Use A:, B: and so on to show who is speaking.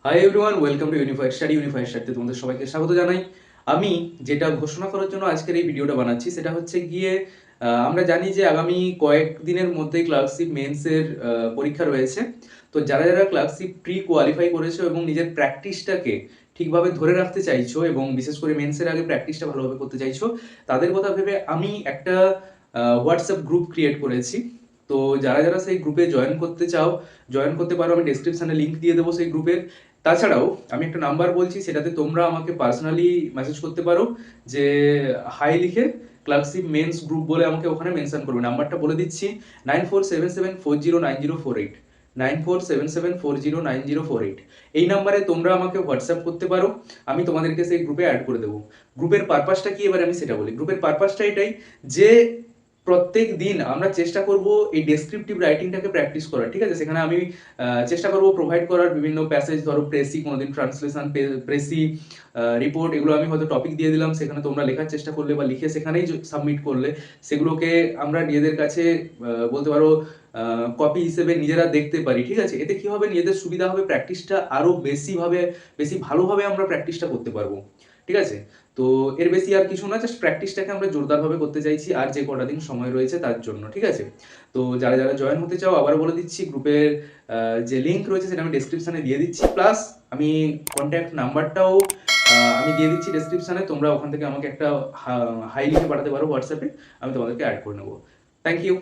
A: High everyone, welcome to Unified Study. Unified স্টাডিতে তোমাদের সবাইকে স্বাগত জানাই। আমি যেটা ঘোষণা করার জন্য আজকের এই ভিডিওটা বানাচ্ছি সেটা হচ্ছে গিয়ে আমরা জানি যে আগামী কয়েকদিনের মধ্যেই ক্লার্কশিপ মেন্সের পরীক্ষা রয়েছে। তো যারা যারা ক্লার্কশিপ প্রি কোয়ালিফাই করেছো এবং নিজের প্র্যাকটিসটাকে ঠিকভাবে ধরে রাখতে চাইছো এবং বিশেষ করে মেন্সের আগে প্র্যাকটিসটা ভালোভাবে করতে চাইছো, তাদের কথা ভেবে আমি একটা হোয়াটসঅ্যাপ গ্রুপ ক্রিয়েট করেছি। তো যারা যারা সেই গ্রুপে জয়েন করতে চাও, জয়েন করতে পারো। আমি ডেসক্রিপশনে লিঙ্ক দিয়ে দেবো সেই গ্রুপের। তাছাড়াও আমি একটা নাম্বার বলছি, সেটাতে তোমরা আমাকে পার্সোনালি মেসেজ করতে পারো যে হাই লিখে ক্লার্কশিপ মেন্স গ্রুপ বলে আমাকে ওখানে মেনশন করবে। নাম্বারটা বলে দিচ্ছি, 9477409048, 9477409048। এই নাম্বারে তোমরা আমাকে হোয়াটসঅ্যাপ করতে পারো, আমি তোমাদেরকে সেই গ্রুপে অ্যাড করে দেবো। গ্রুপের পারপাসটা কি এবার আমি সেটা বলি। গ্রুপের পারপাসটা এটাই যে প্রত্যেক দিন আমরা চেষ্টা করব এই ডেসক্রিপটিভ রাইটিংটাকে প্র্যাকটিস করার, ঠিক আছে? সেখানে আমি চেষ্টা করব প্রোভাইড করার বিভিন্ন প্যাসেজ, ধরো প্রেসি, কোনোদিন ট্রান্সলেশন, প্রেসি রিপোর্ট, এগুলো আমি হয়তো টপিক দিয়ে দিলাম, সেখানে তোমরা লেখার চেষ্টা করলে বা লিখে সেখানেই সাবমিট করলে সেগুলোকে আমরা নিজেদের কাছে বলতে পারো কপি হিসেবে নিজেরা দেখতে পারি, ঠিক আছে? এতে কি হবে, নিজেদের সুবিধা হবে, প্র্যাকটিসটা আরো বেশি ভালোভাবে আমরা প্র্যাকটিসটা করতে পারবো, ঠিক আছে? তো এর বেশি আর কিছু না, জাস্ট প্র্যাকটিসটাকে আমরা জোরদারভাবে করতে চাইছি আর যে কটা দিন সময় রয়েছে তার জন্য, ঠিক আছে? তো যারা যারা জয়েন হতে চাও, আবার বলে দিচ্ছি, গ্রুপের যে লিঙ্ক রয়েছে সেটা আমি ডেসক্রিপশনে দিয়ে দিচ্ছি, প্লাস আমি কন্ট্যাক্ট নাম্বারটাও আমি দিয়ে দিচ্ছি ডেসক্রিপশনে। তোমরা ওখান থেকে আমাকে একটা হাই লিখে পাঠাতে পারো হোয়াটসঅ্যাপে, আমি তোমাদেরকে অ্যাড করে নেবো। Thank you.